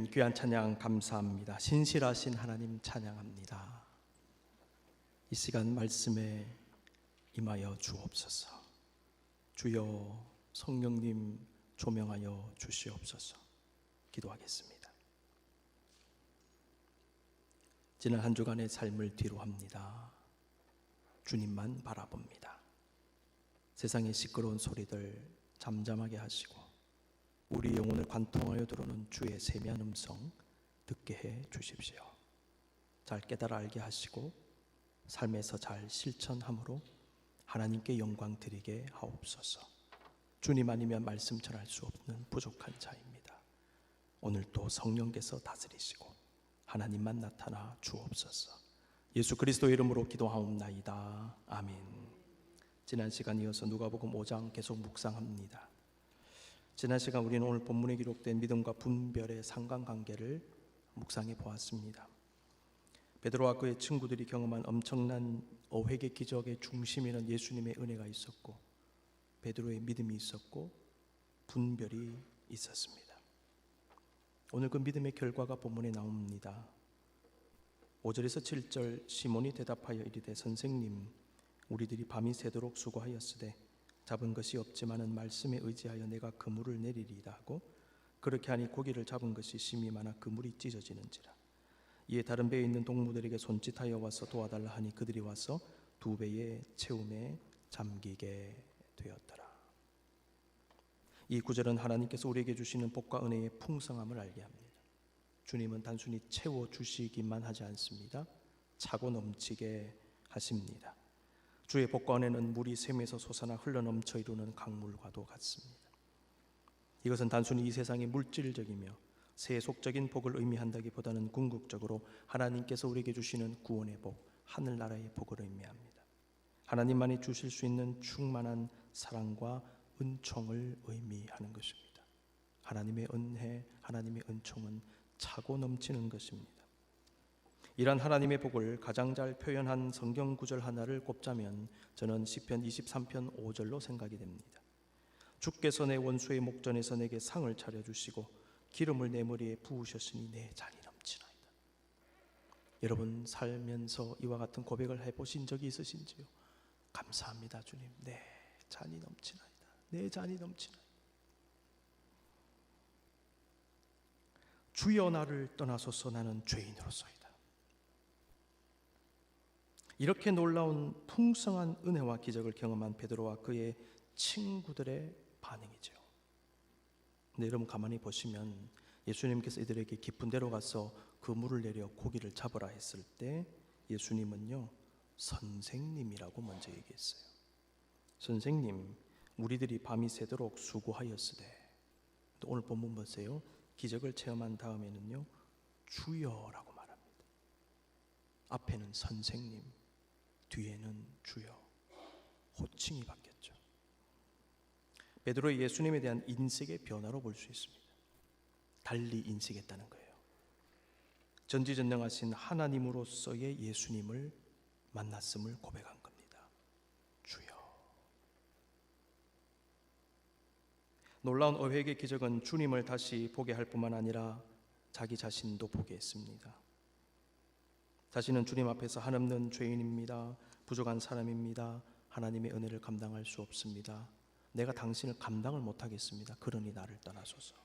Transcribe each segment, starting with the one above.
아멘. 귀한 찬양 감사합니다. 신실하신 하나님 찬양합니다. 이 시간 말씀에 임하여 주옵소서. 주여 성령님 조명하여 주시옵소서. 기도하겠습니다. 지난 한 주간의 삶을 뒤로합니다. 주님만 바라봅니다. 세상의 시끄러운 소리들 잠잠하게 하시고 우리 영혼을 관통하여 들어오는 주의 세미한 음성 듣게 해 주십시오. 잘 깨달아 알게 하시고 삶에서 잘 실천함으로 하나님께 영광 드리게 하옵소서. 주님 아니면 말씀 전할 수 없는 부족한 자입니다. 오늘도 성령께서 다스리시고 하나님만 나타나 주옵소서. 예수 그리스도의 이름으로 기도하옵나이다. 아멘. 지난 시간 이어서 누가복음 5장 계속 묵상합니다. 지난 시간 우리는 오늘 본문에 기록된 믿음과 분별의 상관관계를 묵상해 보았습니다. 베드로와 그의 친구들이 경험한 엄청난 어회의 기적의 중심에는 예수님의 은혜가 있었고 베드로의 믿음이 있었고 분별이 있었습니다. 오늘 그 믿음의 결과가 본문에 나옵니다. 5절에서 7절 시몬이 대답하여 이르되 선생님 우리들이 밤이 새도록 수고하였으되 잡은 것이 없지만은 말씀에 의지하여 내가 그물을 내리리이다 하고 그렇게 하니 고기를 잡은 것이 심히 많아 그물이 찢어지는지라. 이에 다른 배에 있는 동무들에게 손짓하여 와서 도와달라 하니 그들이 와서 두 배의 채움에 잠기게 되었더라. 이 구절은 하나님께서 우리에게 주시는 복과 은혜의 풍성함을 알게 합니다. 주님은 단순히 채워주시기만 하지 않습니다. 차고 넘치게 하십니다. 주의 복과 은혜는 물이 샘에서 솟아나 흘러넘쳐 이루는 강물과도 같습니다. 이것은 단순히 이 세상의 물질적이며 세속적인 복을 의미한다기보다는 궁극적으로 하나님께서 우리에게 주시는 구원의 복, 하늘나라의 복을 의미합니다. 하나님만이 주실 수 있는 충만한 사랑과 은총을 의미하는 것입니다. 하나님의 은혜, 하나님의 은총은 차고 넘치는 것입니다. 이러한 하나님의 복을 가장 잘 표현한 성경 구절 하나를 꼽자면 저는 시편 23편 5절로 생각이 됩니다. 주께서 내 원수의 목전에서 내게 상을 차려주시고 기름을 내 머리에 부으셨으니 내 잔이 넘치나이다. 여러분 살면서 이와 같은 고백을 해보신 적이 있으신지요? 감사합니다 주님, 내 잔이 넘치나이다. 내 잔이 넘치나이다. 주여 나를 떠나소서 나는 죄인으로소이다. 이렇게 놀라운 풍성한 은혜와 기적을 경험한 베드로와 그의 친구들의 반응이죠. 근데 여러분 가만히 보시면 예수님께서 이들에게 깊은 데로 가서 그물을 내려 고기를 잡으라 했을 때 예수님은요 선생님이라고 먼저 얘기했어요. 선생님 우리들이 밤이 새도록 수고하였으되. 또 오늘 본문 보세요. 기적을 체험한 다음에는요 주여라고 말합니다. 앞에는 선생님, 뒤에는 주여. 호칭이 바뀌었죠. 베드로의 예수님에 대한 인식의 변화로 볼 수 있습니다. 달리 인식했다는 거예요. 전지전능하신 하나님으로서의 예수님을 만났음을 고백한 겁니다. 주여. 놀라운 어회의 기적은 주님을 다시 보게 할 뿐만 아니라 자기 자신도 보게 했습니다. 자신은 주님 앞에서 한없는 죄인입니다. 부족한 사람입니다. 하나님의 은혜를 감당할 수 없습니다. 내가 당신을 감당을 못하겠습니다. 그러니 나를 떠나소서.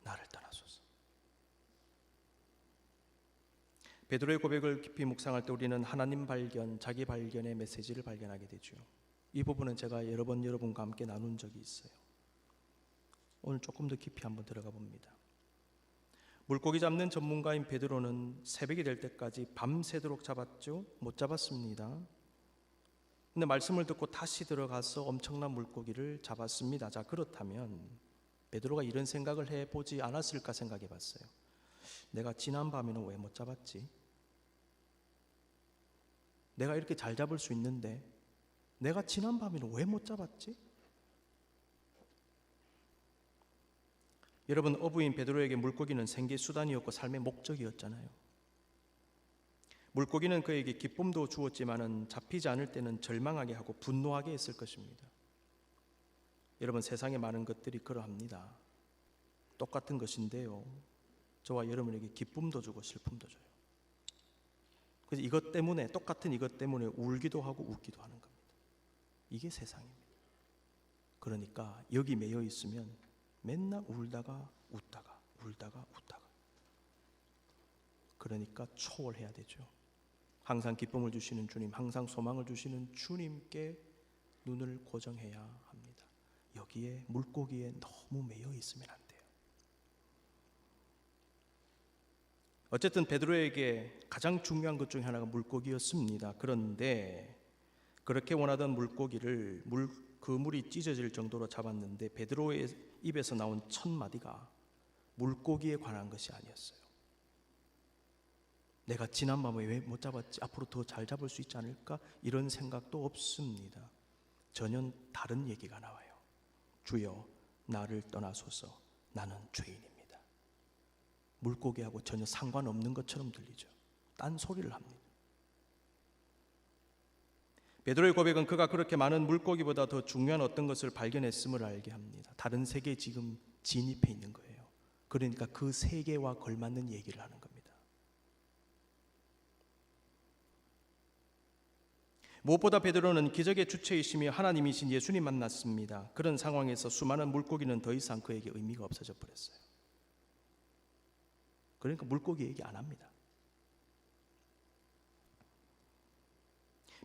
나를 떠나소서. 베드로의 고백을 깊이 묵상할 때 우리는 하나님 발견, 자기 발견의 메시지를 발견하게 되죠. 이 부분은 제가 여러 번 여러분과 함께 나눈 적이 있어요. 오늘 조금 더 깊이 한번 들어가 봅니다. 물고기 잡는 전문가인 베드로는 새벽이 될 때까지 밤새도록 잡았죠. 못 잡았습니다. 근데 말씀을 듣고 다시 들어가서 엄청난 물고기를 잡았습니다. 자, 그렇다면 베드로가 이런 생각을 해보지 않았을까 생각해 봤어요. 내가 지난 밤에는 왜 못 잡았지? 내가 이렇게 잘 잡을 수 있는데 내가 지난 밤에는 왜 못 잡았지? 여러분, 어부인 베드로에게 물고기는 생계 수단이었고 삶의 목적이었잖아요. 물고기는 그에게 기쁨도 주었지만은 잡히지 않을 때는 절망하게 하고 분노하게 했을 것입니다. 여러분, 세상에 많은 것들이 그러합니다. 똑같은 것인데요, 저와 여러분에게 기쁨도 주고 슬픔도 줘요. 그래서 이것 때문에, 똑같은 이것 때문에 울기도 하고 웃기도 하는 겁니다. 이게 세상입니다. 그러니까 여기 매여 있으면 맨날 울다가 웃다가 울다가 웃다가. 그러니까 초월해야 되죠. 항상 기쁨을 주시는 주님, 항상 소망을 주시는 주님께 눈을 고정해야 합니다. 여기에, 물고기에 너무 매여 있으면 안 돼요. 어쨌든 베드로에게 가장 중요한 것 중에 하나가 물고기였습니다. 그런데 그렇게 원하던 물고기를 그 물이 찢어질 정도로 잡았는데 베드로의 입에서 나온 첫 마디가 물고기에 관한 것이 아니었어요. 내가 지난밤에 왜 못 잡았지? 앞으로 더 잘 잡을 수 있지 않을까? 이런 생각도 없습니다. 전혀 다른 얘기가 나와요. 주여, 나를 떠나소서, 나는 죄인입니다. 물고기하고 전혀 상관없는 것처럼 들리죠. 딴 소리를 합니다. 베드로의 고백은 그가 그렇게 많은 물고기보다 더 중요한 어떤 것을 발견했음을 알게 합니다. 다른 세계에 지금 진입해 있는 거예요. 그러니까 그 세계와 걸맞는 얘기를 하는 겁니다. 무엇보다 베드로는 기적의 주체이시며 하나님이신 예수님 만났습니다. 그런 상황에서 수많은 물고기는 더 이상 그에게 의미가 없어져 버렸어요. 그러니까 물고기 얘기 안 합니다.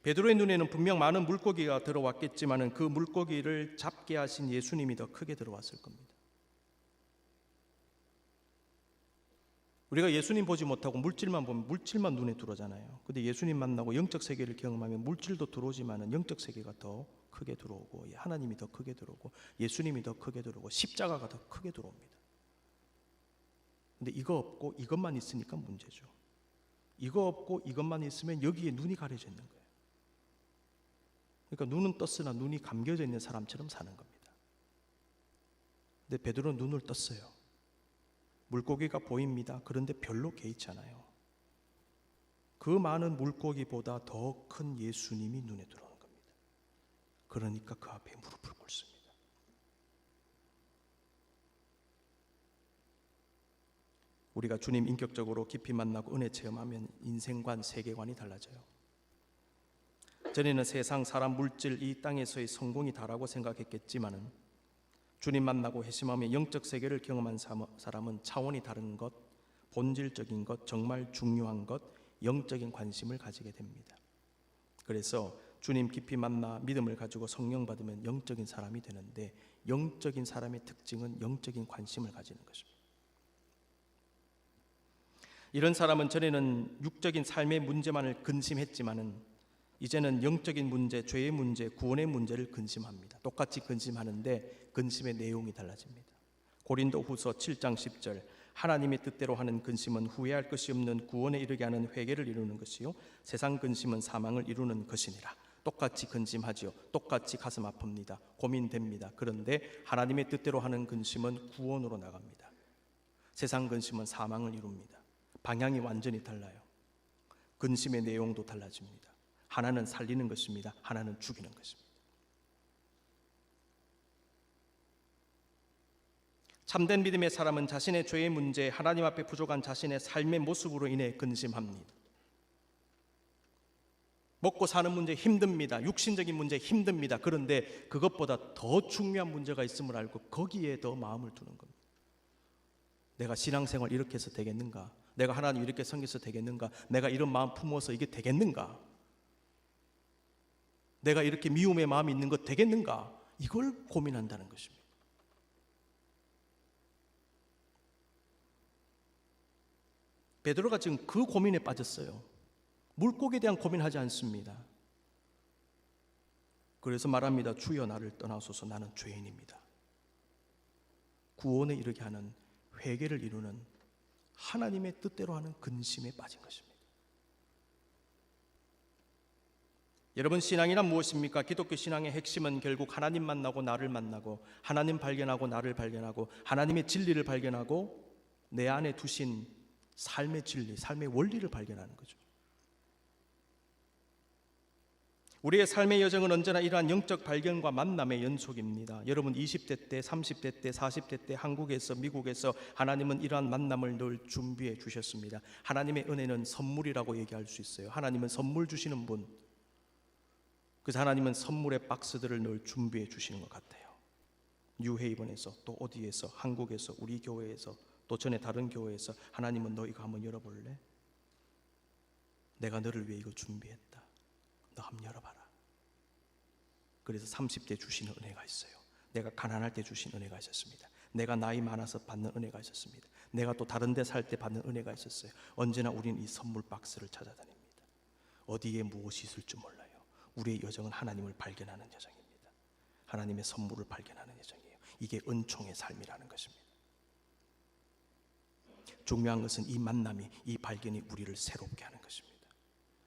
베드로의 눈에는 분명 많은 물고기가 들어왔겠지만 그 물고기를 잡게 하신 예수님이 더 크게 들어왔을 겁니다. 우리가 예수님 보지 못하고 물질만 보면 물질만 눈에 들어오잖아요. 근데 예수님 만나고 영적 세계를 경험하면 물질도 들어오지만 영적 세계가 더 크게 들어오고, 하나님이 더 크게 들어오고, 예수님이 더 크게 들어오고, 십자가가 더 크게 들어옵니다. 근데 이거 없고 이것만 있으니까 문제죠. 이거 없고 이것만 있으면 여기에 눈이 가려져 있는 거예요. 그러니까 눈은 떴으나 눈이 감겨져 있는 사람처럼 사는 겁니다. 근데 베드로는 눈을 떴어요. 물고기가 보입니다. 그런데 별로 개의치 않아요. 그 많은 물고기보다 더 큰 예수님이 눈에 들어오는 겁니다. 그러니까 그 앞에 무릎을 꿇습니다. 우리가 주님 인격적으로 깊이 만나고 은혜 체험하면 인생관, 세계관이 달라져요. 전에는 세상, 사람, 물질, 이 땅에서의 성공이 다라고 생각했겠지만은 주님 만나고 회심하며 영적 세계를 경험한 사람은 차원이 다른 것, 본질적인 것, 정말 중요한 것, 영적인 관심을 가지게 됩니다. 그래서 주님 깊이 만나 믿음을 가지고 성령 받으면 영적인 사람이 되는데, 영적인 사람의 특징은 영적인 관심을 가지는 것입니다. 이런 사람은 전에는 육적인 삶의 문제만을 근심했지만은 이제는 영적인 문제, 죄의 문제, 구원의 문제를 근심합니다. 똑같이 근심하는데 근심의 내용이 달라집니다. 고린도후서 7장 10절, 하나님의 뜻대로 하는 근심은 후회할 것이 없는 구원에 이르게 하는 회개를 이루는 것이요, 세상 근심은 사망을 이루는 것이니라. 똑같이 근심하지요. 똑같이 가슴 아픕니다. 고민됩니다. 그런데 하나님의 뜻대로 하는 근심은 구원으로 나갑니다. 세상 근심은 사망을 이룹니다. 방향이 완전히 달라요. 근심의 내용도 달라집니다. 하나는 살리는 것입니다. 하나는 죽이는 것입니다. 참된 믿음의 사람은 자신의 죄의 문제, 하나님 앞에 부족한 자신의 삶의 모습으로 인해 근심합니다. 먹고 사는 문제 힘듭니다. 육신적인 문제 힘듭니다. 그런데 그것보다 더 중요한 문제가 있음을 알고 거기에 더 마음을 두는 겁니다. 내가 신앙생활 이렇게 해서 되겠는가? 내가 하나님 이렇게 섬겨서 되겠는가? 내가 이런 마음 품어서 이게 되겠는가? 내가 이렇게 미움의 마음이 있는 것 되겠는가? 이걸 고민한다는 것입니다. 베드로가 지금 그 고민에 빠졌어요. 물고기에 대한 고민하지 않습니다. 그래서 말합니다. 주여, 나를 떠나소서, 나는 죄인입니다. 구원에 이르게 하는, 회개를 이루는, 하나님의 뜻대로 하는 근심에 빠진 것입니다. 여러분, 신앙이란 무엇입니까? 기독교 신앙의 핵심은 결국 하나님 만나고 나를 만나고, 하나님 발견하고 나를 발견하고, 하나님의 진리를 발견하고 내 안에 두신 삶의 진리, 삶의 원리를 발견하는 거죠. 우리의 삶의 여정은 언제나 이러한 영적 발견과 만남의 연속입니다. 여러분 20대 때, 30대 때, 40대 때 한국에서 미국에서 하나님은 이러한 만남을 늘 준비해 주셨습니다. 하나님의 은혜는 선물이라고 얘기할 수 있어요. 하나님은 선물 주시는 분. 그래서 하나님은 선물의 박스들을 늘 준비해 주시는 것 같아요. 뉴헤이븐에서 또 어디에서, 한국에서, 우리 교회에서, 또 전에 다른 교회에서 하나님은 너 이거 한번 열어볼래? 내가 너를 위해 이거 준비했다. 너 한번 열어봐라. 그래서 30대 주시는 은혜가 있어요. 내가 가난할 때 주신 은혜가 있었습니다. 내가 나이 많아서 받는 은혜가 있었습니다. 내가 또 다른 데 살 때 받는 은혜가 있었어요. 언제나 우리는 이 선물 박스를 찾아다닙니다. 어디에 무엇이 있을 줄 몰라요. 우리의 여정은 하나님을 발견하는 여정입니다. 하나님의 선물을 발견하는 여정이에요. 이게 은총의 삶이라는 것입니다. 중요한 것은 이 만남이, 이 발견이 우리를 새롭게 하는 것입니다.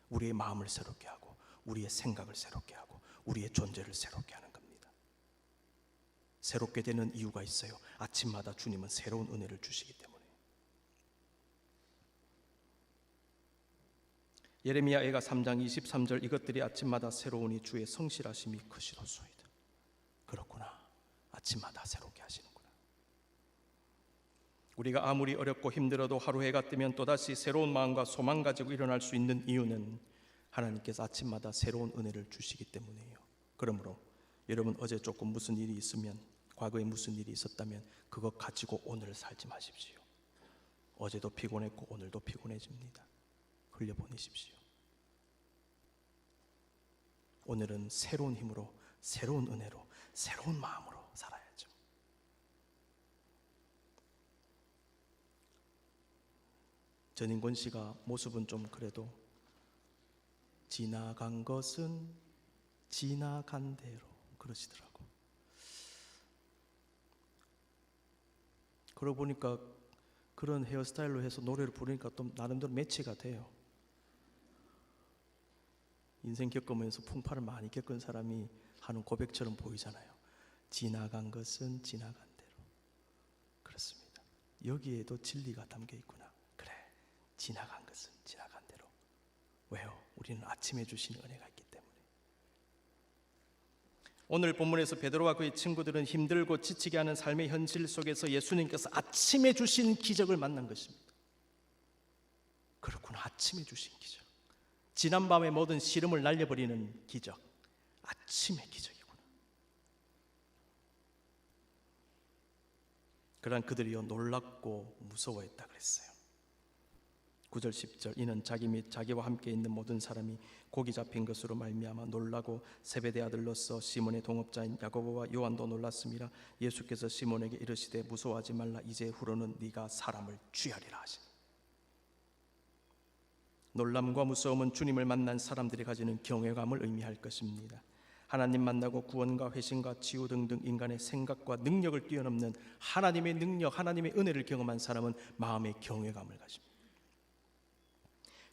우리의 마음을 새롭게 하고 우리의 생각을 새롭게 하고 우리의 존재를 새롭게 하는 겁니다. 새롭게 되는 이유가 있어요. 아침마다 주님은 새로운 은혜를 주시기 때문에. 예레미야가 3장 23절 이것들이 아침마다 새로우니 주의 성실하심이 크시로소이다. 그렇구나. 아침마다 새롭게 하시는구나. 우리가 아무리 어렵고 힘들어도 하루 해가 뜨면 또다시 새로운 마음과 소망 가지고 일어날 수 있는 이유는 하나님께서 아침마다 새로운 은혜를 주시기 때문이에요. 그러므로 여러분 어제 조금 무슨 일이 있으면, 과거에 무슨 일이 있었다면 그거 가지고 오늘을 살지 마십시오. 어제도 피곤했고 오늘도 피곤해집니다. 흘려보내십시오. 오늘은 새로운 힘으로, 새로운 은혜로, 새로운 마음으로 살아야죠. 전인권 씨가 모습은 좀 그래도 지나간 것은 지나간 대로 그러시더라고. 그러고 보니까 그런 헤어스타일로 해서 노래를 부르니까 또 나름대로 매치가 돼요. 인생 겪으면서 풍파를 많이 겪은 사람이 하는 고백처럼 보이잖아요. 지나간 것은 지나간 대로. 그렇습니다. 여기에도 진리가 담겨 있구나. 그래, 지나간 것은 지나간 대로. 왜요? 우리는 아침에 주신 은혜가 있기 때문에. 오늘 본문에서 베드로와 그의 친구들은 힘들고 지치게 하는 삶의 현실 속에서 예수님께서 아침에 주신 기적을 만난 것입니다. 그렇구나, 아침에 주신 기적. 지난밤의 모든 시름을 날려버리는 기적, 아침의 기적이구나. 그러나 그들이요 놀랍고 무서워했다 그랬어요. 9절 10절 이는 자기 및 자기와 함께 있는 모든 사람이 고기 잡힌 것으로 말미암아 놀라고 세베대 아들로서 시몬의 동업자인 야고보와 요한도 놀랐습니다. 예수께서 시몬에게 이르시되 무서워하지 말라. 이제 후로는 네가 사람을 취하리라 하시니. 놀람과 무서움은 주님을 만난 사람들이 가지는 경외감을 의미할 것입니다. 하나님 만나고 구원과 회심과 치유 등등 인간의 생각과 능력을 뛰어넘는 하나님의 능력, 하나님의 은혜를 경험한 사람은 마음의 경외감을 가집니다.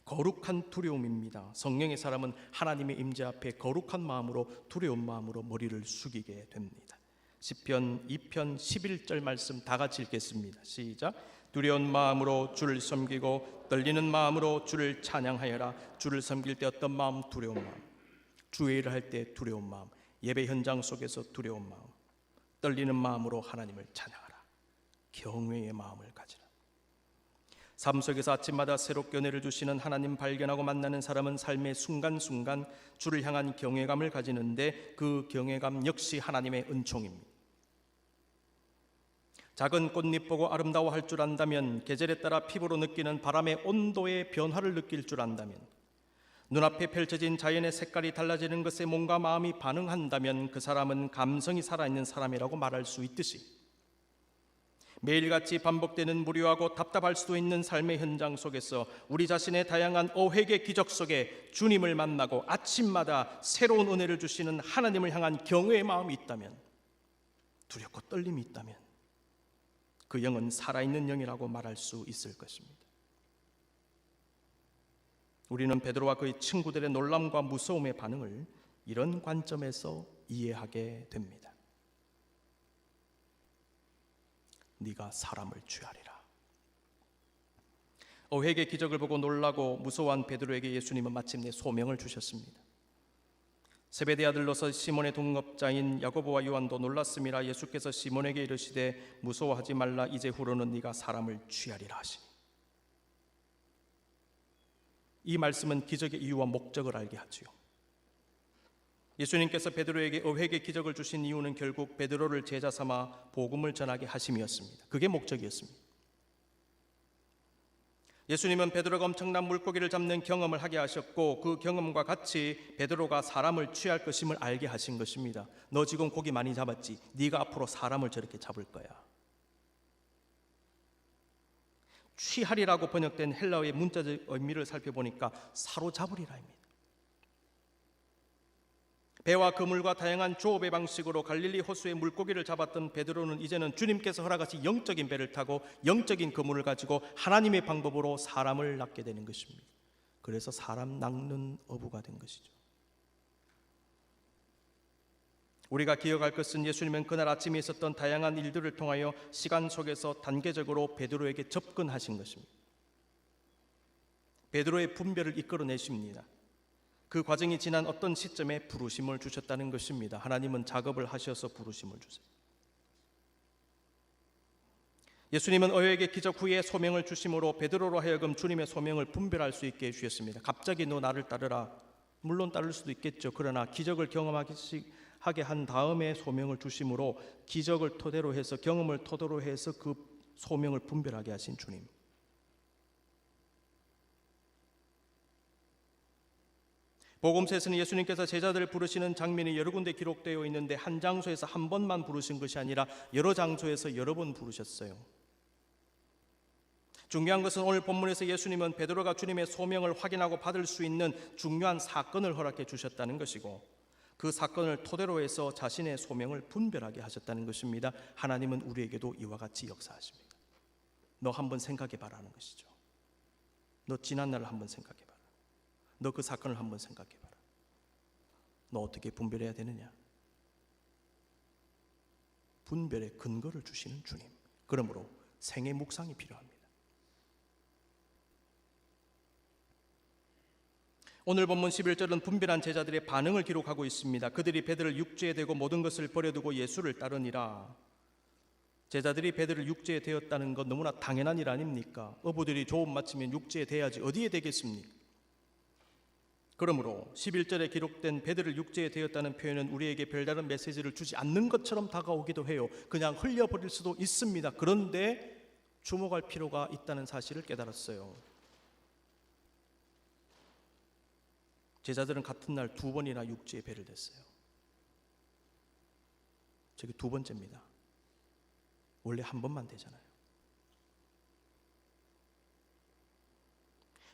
거룩한 두려움입니다. 성령의 사람은 하나님의 임재 앞에 거룩한 마음으로, 두려운 마음으로 머리를 숙이게 됩니다. 시편 2편 11절 말씀 다 같이 읽겠습니다. 시작. 두려운 마음으로 주를 섬기고 떨리는 마음으로 주를 찬양하여라. 주를 섬길 때 어떤 마음? 두려운 마음. 주의 일을 할 때 두려운 마음. 예배 현장 속에서 두려운 마음. 떨리는 마음으로 하나님을 찬양하라. 경외의 마음을 가지라. 삶 속에서 아침마다 새롭게 은혜를 주시는 하나님 발견하고 만나는 사람은 삶의 순간순간 주를 향한 경외감을 가지는데 그 경외감 역시 하나님의 은총입니다. 작은 꽃잎 보고 아름다워할 줄 안다면, 계절에 따라 피부로 느끼는 바람의 온도의 변화를 느낄 줄 안다면, 눈앞에 펼쳐진 자연의 색깔이 달라지는 것에 몸과 마음이 반응한다면 그 사람은 감성이 살아있는 사람이라고 말할 수 있듯이, 매일같이 반복되는 무료하고 답답할 수도 있는 삶의 현장 속에서 우리 자신의 다양한 어획의 기적 속에 주님을 만나고 아침마다 새로운 은혜를 주시는 하나님을 향한 경외의 마음이 있다면, 두렵고 떨림이 있다면 그 영은 살아있는 영이라고 말할 수 있을 것입니다. 우리는 베드로와 그의 친구들의 놀람과 무서움의 반응을 이런 관점에서 이해하게 됩니다. 네가 사람을 취하리라. 어획의 기적을 보고 놀라고 무서워한 베드로에게 예수님은 마침내 소명을 주셨습니다. 세베대 아들로서 시몬의 동업자인 야고보와 요한도 놀랐음이라. 예수께서 시몬에게 이르시되 무서워하지 말라. 이제후로는 네가 사람을 취하리라 하시니. 이 말씀은 기적의 이유와 목적을 알게 하지요. 예수님께서 베드로에게 의회의 기적을 주신 이유는 결국 베드로를 제자 삼아 복음을 전하게 하심이었습니다. 그게 목적이었습니다. 예수님은 베드로가 엄청난 물고기를 잡는 경험을 하게 하셨고, 그 경험과 같이 베드로가 사람을 취할 것임을 알게 하신 것입니다. 너 지금 고기 많이 잡았지? 네가 앞으로 사람을 저렇게 잡을 거야. 취하리라고 번역된 헬라어의 문자적 의미를 살펴보니까 사로잡으리라입니다. 배와 그물과 다양한 조업의 방식으로 갈릴리 호수의 물고기를 잡았던 베드로는 이제는 주님께서 허락하신 영적인 배를 타고 영적인 그물을 가지고 하나님의 방법으로 사람을 낚게 되는 것입니다. 그래서 사람 낚는 어부가 된 것이죠. 우리가 기억할 것은 예수님은 그날 아침에 있었던 다양한 일들을 통하여 시간 속에서 단계적으로 베드로에게 접근하신 것입니다. 베드로의 분별을 이끌어내십니다. 그 과정이 지난 어떤 시점에 부르심을 주셨다는 것입니다. 하나님은 작업을 하셔서 부르심을 주세요. 예수님은 어여에게 기적 후에 소명을 주심으로 베드로로 하여금 주님의 소명을 분별할 수 있게 해주셨습니다. 갑자기 너 나를 따르라. 물론 따를 수도 있겠죠. 그러나 기적을 경험하게 한 다음에 소명을 주심으로 기적을 토대로 해서, 경험을 토대로 해서 그 소명을 분별하게 하신 주님. 복음서에서는 예수님께서 제자들을 부르시는 장면이 여러 군데 기록되어 있는데, 한 장소에서 한 번만 부르신 것이 아니라 여러 장소에서 여러 번 부르셨어요. 중요한 것은 오늘 본문에서 예수님은 베드로가 주님의 소명을 확인하고 받을 수 있는 중요한 사건을 허락해 주셨다는 것이고, 그 사건을 토대로 해서 자신의 소명을 분별하게 하셨다는 것입니다. 하나님은 우리에게도 이와 같이 역사하십니다. 너 한번 생각해 봐라는 것이죠. 너 지난 날을 한번 생각해 봐라. 너 그 사건을 한번 생각해 봐라. 너 어떻게 분별해야 되느냐? 분별의 근거를 주시는 주님. 그러므로 생애 묵상이 필요합니다. 오늘 본문 11절은 분별한 제자들의 반응을 기록하고 있습니다. 그들이 베드로를 육지에 대고 모든 것을 버려두고 예수를 따르니라. 제자들이 베드로를 육지에 대었다는 건 너무나 당연한 일 아닙니까? 어부들이 조업 마치면 육지에 대야지 어디에 대겠습니까? 그러므로 11절에 기록된 베드로를 육지에 대었다는 표현은 우리에게 별다른 메시지를 주지 않는 것처럼 다가오기도 해요. 그냥 흘려버릴 수도 있습니다. 그런데 주목할 필요가 있다는 사실을 깨달았어요. 제자들은 같은 날 2번이나 육지에 배를 댔어요. 저게 2번째입니다. 원래 한 번만 되잖아요.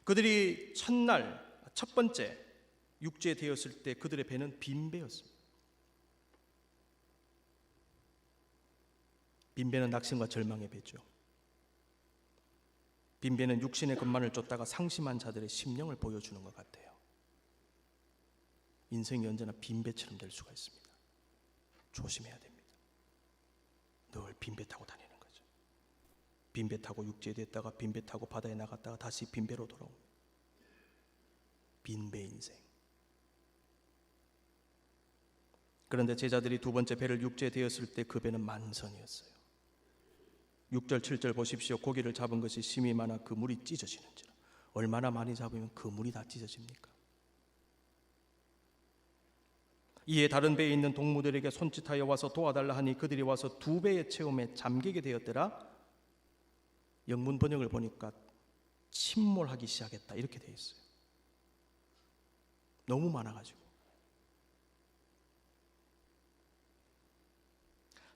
그들이 첫 번째 육지에 되었을 때 그들의 배는 빈 배였습니다. 빈 배는 낙심과 절망의 배죠. 빈 배는 육신의 것만을 쫓다가 상심한 자들의 심령을 보여주는 것 같아요. 인생이 언제나 빈 배처럼 될 수가 있습니다. 조심해야 됩니다. 늘 빈 배 타고 다니는 거죠. 빈 배 타고 육지에 됐다가 빈 배 타고 바다에 나갔다가 다시 빈 배로 돌아옵니다. 빈배 인생. 그런데 제자들이 2번째 배를 육지에 대었을 때 그 배는 만선이었어요. 6절 7절 보십시오. 고기를 잡은 것이 심이 많아 그 물이 찢어지는지라. 얼마나 많이 잡으면 그 물이 다 찢어집니까? 이에 다른 배에 있는 동무들에게 손짓하여 와서 도와달라 하니 그들이 와서 2배의 체험에 잠기게 되었더라. 영문 번역을 보니까 침몰하기 시작했다 이렇게 되어 있어요. 너무 많아가지고.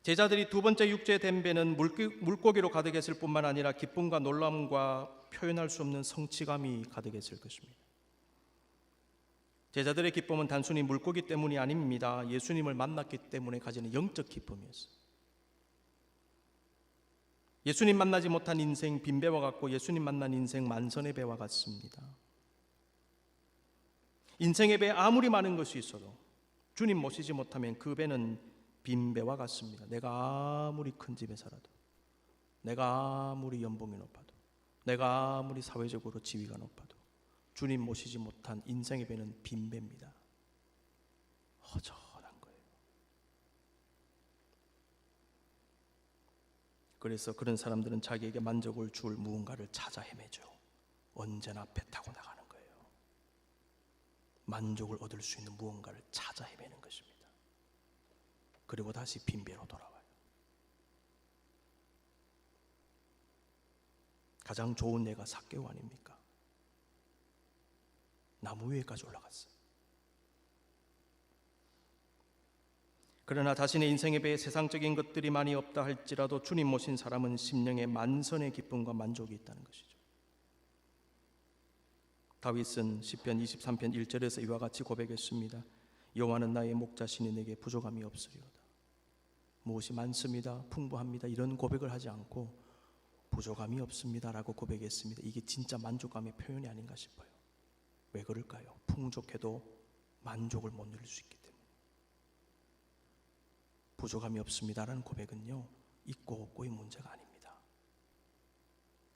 제자들이 2번째 육지에 댄 배는 물고기로 가득했을 뿐만 아니라 기쁨과 놀라움과 표현할 수 없는 성취감이 가득했을 것입니다. 제자들의 기쁨은 단순히 물고기 때문이 아닙니다. 예수님을 만났기 때문에 가지는 영적 기쁨이었어요. 예수님 만나지 못한 인생 빈배와 같고 예수님 만난 인생 만선의 배와 같습니다. 인생의 배에 아무리 많은 것이 있어도 주님 모시지 못하면 그 배는 빈배와 같습니다. 내가 아무리 큰 집에 살아도, 내가 아무리 연봉이 높아도, 내가 아무리 사회적으로 지위가 높아도 주님 모시지 못한 인생의 배는 빈배입니다. 허전한 거예요. 그래서 그런 사람들은 자기에게 만족을 줄 무언가를 찾아 헤매죠. 언제나 배 타고 나가는 거예요. 만족을 얻을 수 있는 무언가를 찾아 헤매는 것입니다. 그리고 다시 빈배로 돌아와요. 가장 좋은 예가 삭개오 아닙니까? 나무 위에까지 올라갔어요. 그러나 자신의 인생에 비해 세상적인 것들이 많이 없다 할지라도 주님 모신 사람은 심령에 만선의 기쁨과 만족이 있다는 것이죠. 다윗은 시편 23편 1절에서 이와 같이 고백했습니다. 여호와는 나의 목자시니 내게 부족함이 없으리로다. 무엇이 많습니다, 풍부합니다 이런 고백을 하지 않고 부족함이 없습니다라고 고백했습니다. 이게 진짜 만족감의 표현이 아닌가 싶어요. 왜 그럴까요? 풍족해도 만족을 못 누릴 수 있기 때문에. 부족함이 없습니다라는 고백은요, 있고 없고의 문제가 아닙니다.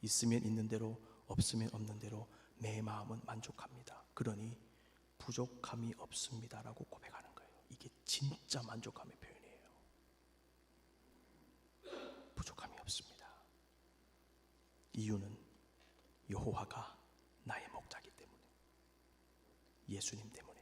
있으면 있는 대로, 없으면 없는 대로 내 마음은 만족합니다. 그러니 부족함이 없습니다라고 고백하는 거예요. 이게 진짜 만족감의 표현이에요. 부족함이 없습니다. 이유는 여호와가 나의 목자이기 때문에, 예수님 때문에.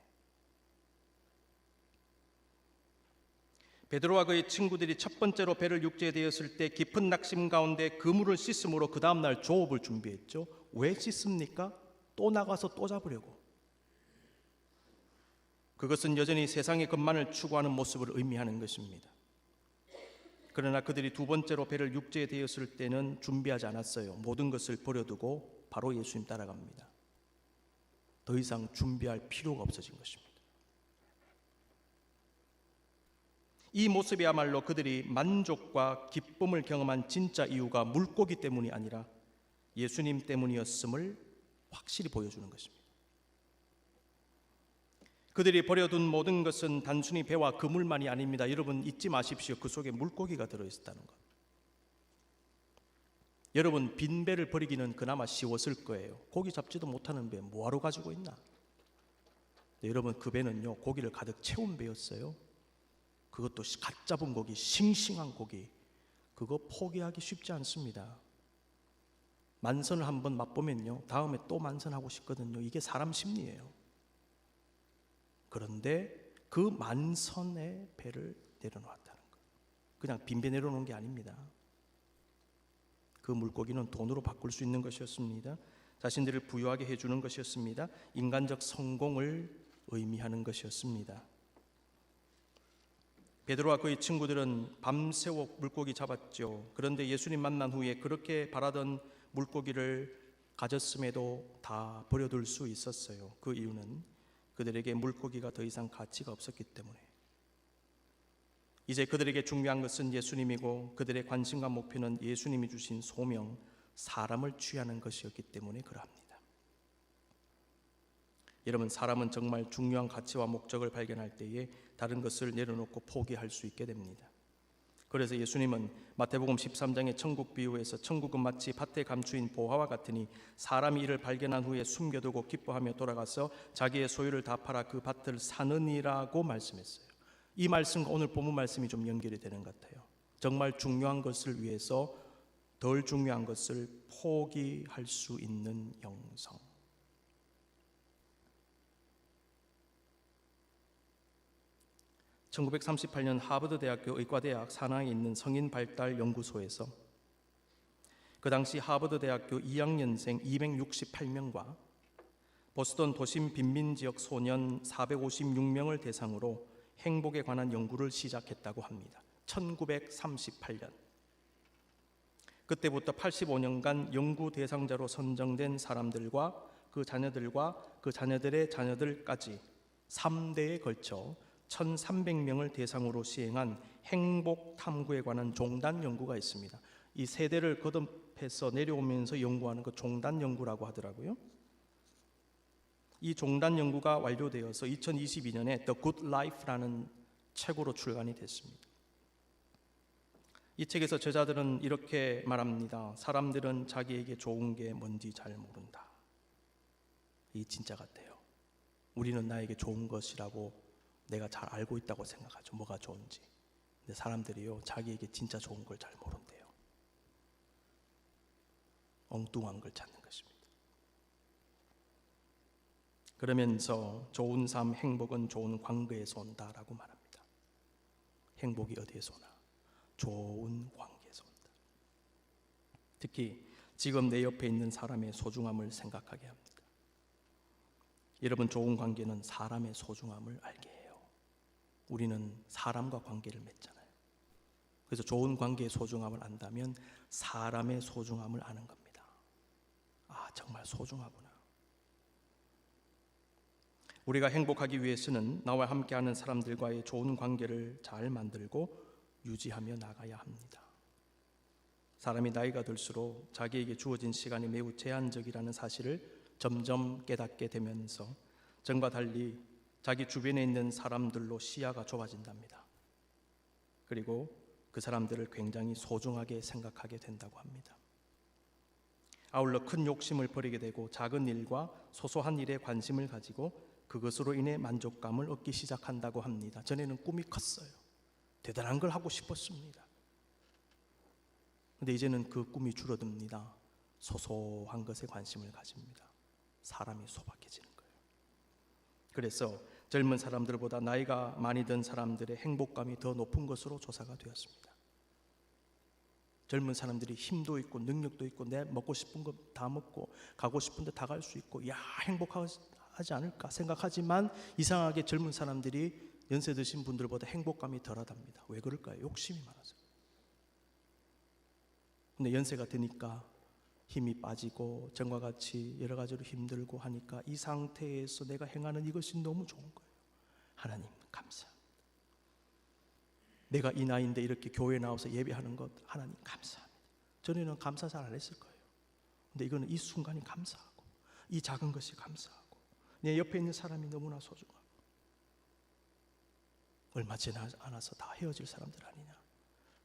베드로와 그의 친구들이 첫 번째로 배를 육지에 대었을 때 깊은 낙심 가운데 그물을 씻음으로 그 다음날 조업을 준비했죠. 왜 씻습니까? 또 나가서 또 잡으려고. 그것은 여전히 세상의 것만을 추구하는 모습을 의미하는 것입니다. 그러나 그들이 두 번째로 배를 육지에 대었을 때는 준비하지 않았어요. 모든 것을 버려두고 바로 예수님 따라갑니다. 더 이상 준비할 필요가 없어진 것입니다. 이 모습이야말로 그들이 만족과 기쁨을 경험한 진짜 이유가 물고기 때문이 아니라 예수님 때문이었음을 확실히 보여주는 것입니다. 그들이 버려둔 모든 것은 단순히 배와 그물만이 아닙니다. 여러분 잊지 마십시오. 그 속에 물고기가 들어있었다는 것. 여러분 빈 배를 버리기는 그나마 쉬웠을 거예요. 고기 잡지도 못하는 배 뭐하러 가지고 있나? 여러분 그 배는요, 고기를 가득 채운 배였어요. 그것도 갓 잡은 고기, 싱싱한 고기. 그거 포기하기 쉽지 않습니다. 만선을 한번 맛보면요, 다음에 또 만선하고 싶거든요. 이게 사람 심리예요. 그런데 그 만선의 배를 내려놓았다는 것. 그냥 빈배 내려놓은 게 아닙니다. 그 물고기는 돈으로 바꿀 수 있는 것이었습니다. 자신들을 부유하게 해주는 것이었습니다. 인간적 성공을 의미하는 것이었습니다. 베드로와 그의 친구들은 밤새워 물고기 잡았죠. 그런데 예수님 만난 후에 그렇게 바라던 물고기를 가졌음에도 다 버려둘 수 있었어요. 그 이유는 그들에게 물고기가 더 이상 가치가 없었기 때문에. 이제 그들에게 중요한 것은 예수님이고 그들의 관심과 목표는 예수님이 주신 소명, 사람을 취하는 것이었기 때문에 그러합니다. 여러분, 사람은 정말 중요한 가치와 목적을 발견할 때에 다른 것을 내려놓고 포기할 수 있게 됩니다. 그래서 예수님은 마태복음 13장의 천국 비유에서 천국은 마치 밭에 감추인 보화와 같으니 사람이 이를 발견한 후에 숨겨두고 기뻐하며 돌아가서 자기의 소유를 다 팔아 그 밭을 사느니라고 말씀했어요. 이 말씀과 오늘 본문 말씀이 좀 연결이 되는 것 같아요. 정말 중요한 것을 위해서 덜 중요한 것을 포기할 수 있는 영성. (1938년) 하버드 대학교 의과대학 산하에 있는 성인 발달 연구소에서 그 당시 하버드 대학교 2학년생 268명과 보스턴 도심 빈민 지역 소년 456명을 대상으로 행복에 관한 연구를 시작했다고 합니다. 1938년. 그때부터 85년간 연구 대상자로 선정된 사람들과 그 자녀들의 자녀들까지 3대에 걸쳐 1,300명을 대상으로 시행한 행복 탐구에 관한 종단 연구가 있습니다. 이 세대를 거듭해서 내려오면서 연구하는 것 종단 연구라고 하더라고요. 이 종단 연구가 완료되어서 2022년에 The Good Life라는 책으로 출간이 됐습니다. 이 책에서 저자들은 이렇게 말합니다. 사람들은 자기에게 좋은 게 뭔지 잘 모른다. 이 진짜 같아요. 우리는 나에게 좋은 것이라고 내가 잘 알고 있다고 생각하죠. 뭐가 좋은지. 근데 사람들이요, 자기에게 진짜 좋은 걸 잘 모른대요. 엉뚱한 걸 찾는 것입니다. 그러면서 좋은 삶, 행복은 좋은 관계에서 온다라고 말합니다. 행복이 어디에서 오나? 좋은 관계에서 온다. 특히 지금 내 옆에 있는 사람의 소중함을 생각하게 합니다. 여러분, 좋은 관계는 사람의 소중함을 알게 해요. 우리는 사람과 관계를 맺잖아요. 그래서 좋은 관계의 소중함을 안다면 사람의 소중함을 아는 겁니다. 아, 정말 소중하구나. 우리가 행복하기 위해서는 나와 함께하는 사람들과의 좋은 관계를 잘 만들고 유지하며 나가야 합니다. 사람이 나이가 들수록 자기에게 주어진 시간이 매우 제한적이라는 사실을 점점 깨닫게 되면서 전과 달리 자기 주변에 있는 사람들로 시야가 좁아진답니다. 그리고 그 사람들을 굉장히 소중하게 생각하게 된다고 합니다. 아울러 큰 욕심을 버리게 되고 작은 일과 소소한 일에 관심을 가지고 그것으로 인해 만족감을 얻기 시작한다고 합니다. 전에는 꿈이 컸어요. 대단한 걸 하고 싶었습니다. 근데 이제는 그 꿈이 줄어듭니다. 소소한 것에 관심을 가집니다. 사람이 소박해지는 거예요. 그래서 젊은 사람들보다 나이가 많이 든 사람들의 행복감이 더 높은 것으로 조사가 되었습니다. 젊은 사람들이 힘도 있고 능력도 있고 내 먹고 싶은 거 다 먹고 가고 싶은 데 다 갈 수 있고 야, 행복하지 않을까 생각하지만 이상하게 젊은 사람들이 연세 드신 분들보다 행복감이 덜하답니다. 왜 그럴까요? 욕심이 많아서. 근데 연세가 드니까 힘이 빠지고 전과 같이 여러 가지로 힘들고 하니까 이 상태에서 내가 행하는 이것이 너무 좋은 거예요. 하나님 감사합니다. 내가 이 나이인데 이렇게 교회에 나와서 예배하는 것 하나님 감사합니다. 전에는 감사 잘 안 했을 거예요. 근데 이거는 이 순간이 감사하고 이 작은 것이 감사하고 내 옆에 있는 사람이 너무나 소중하고 얼마 지나지 않아서 다 헤어질 사람들 아니냐.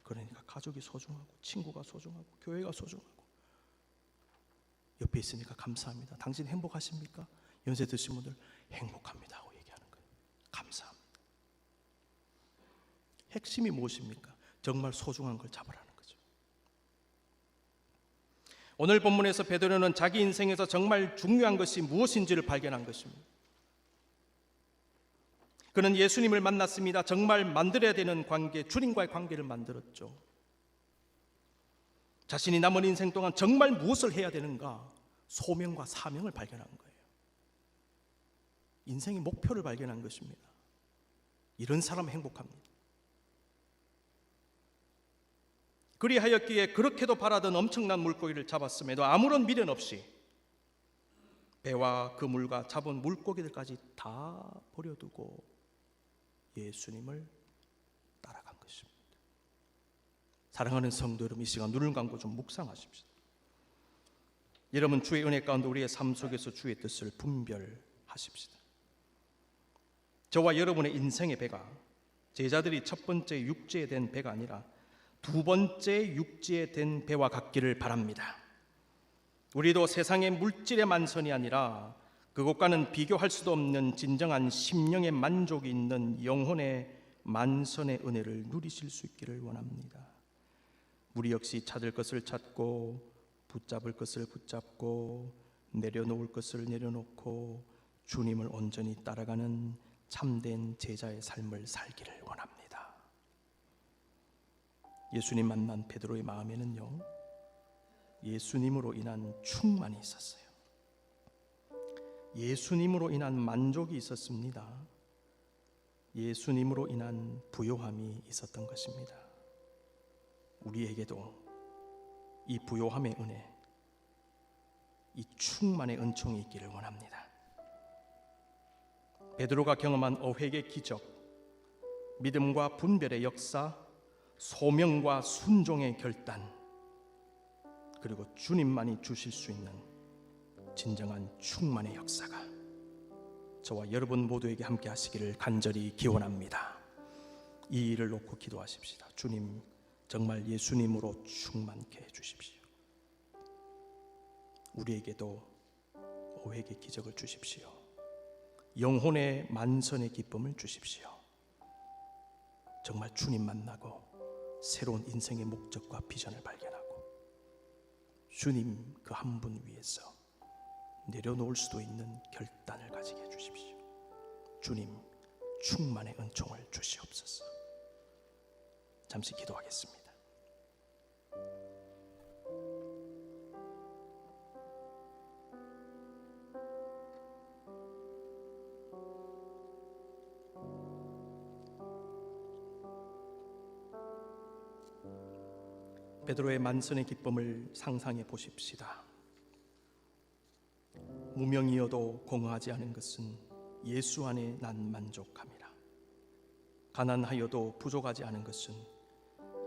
그러니까 가족이 소중하고 친구가 소중하고 교회가 소중하고 옆에 있으니까 감사합니다. 당신 행복하십니까? 연세 드신 분들 행복합니다 하고 얘기하는 거예요. 감사합니다. 핵심이 무엇입니까? 정말 소중한 걸 잡으라는 거죠. 오늘 본문에서 베드로는 자기 인생에서 정말 중요한 것이 무엇인지를 발견한 것입니다. 그는 예수님을 만났습니다. 정말 만들어야 되는 관계, 주님과의 관계를 만들었죠. 자신이 남은 인생 동안 정말 무엇을 해야 되는가? 소명과 사명을 발견한 거예요. 인생의 목표를 발견한 것입니다. 이런 사람은 행복합니다. 그리하였기에 그렇게도 바라던 엄청난 물고기를 잡았음에도 아무런 미련 없이 배와 그물과 잡은 물고기들까지 다 버려두고 예수님을 따라간 것입니다. 사랑하는 성도 여러분, 이 시간 눈을 감고 좀 묵상하십시오. 여러분, 주의 은혜 가운데 우리의 삶 속에서 주의 뜻을 분별하십시다. 저와 여러분의 인생의 배가 제자들이 첫 번째 육지에 된 배가 아니라 두 번째 육지에 된 배와 같기를 바랍니다. 우리도 세상의 물질의 만선이 아니라 그것과는 비교할 수도 없는 진정한 심령의 만족이 있는 영혼의 만선의 은혜를 누리실 수 있기를 원합니다. 우리 역시 찾을 것을 찾고 붙잡을 것을 붙잡고 내려놓을 것을 내려놓고 주님을 온전히 따라가는 참된 제자의 삶을 살기를 원합니다. 예수님 만난 베드로의 마음에는요, 예수님으로 인한 충만이 있었어요. 예수님으로 인한 만족이 있었습니다. 예수님으로 인한 부요함이 있었던 것입니다. 우리에게도 이 부요함의 은혜, 이 충만의 은총이 있기를 원합니다. 베드로가 경험한 어획의 기적, 믿음과 분별의 역사, 소명과 순종의 결단, 그리고 주님만이 주실 수 있는 진정한 충만의 역사가 저와 여러분 모두에게 함께 하시기를 간절히 기원합니다. 이 일을 놓고 기도하십시다. 주님, 정말 예수님으로 충만케 해주십시오. 우리에게도 어획의 기적을 주십시오. 영혼의 만선의 기쁨을 주십시오. 정말 주님 만나고 새로운 인생의 목적과 비전을 발견하고 주님 그 한 분 위에서 내려놓을 수도 있는 결단을 가지게 해주십시오. 주님 충만의 은총을 주시옵소서. 잠시 기도하겠습니다. 베드로의 만선의 기쁨을 상상해 보십시다. 무명이어도 공허하지 않은 것은 예수 안에 난 만족함이라. 가난하여도 부족하지 않은 것은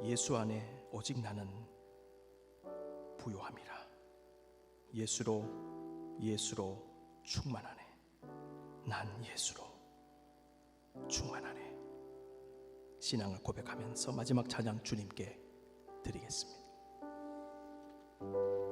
예수 안에 오직 나는 부요함이라. 예수로 충만하네. 난 예수로 충만하네. 신앙을 고백하면서 마지막 찬양 주님께 드리겠습니다.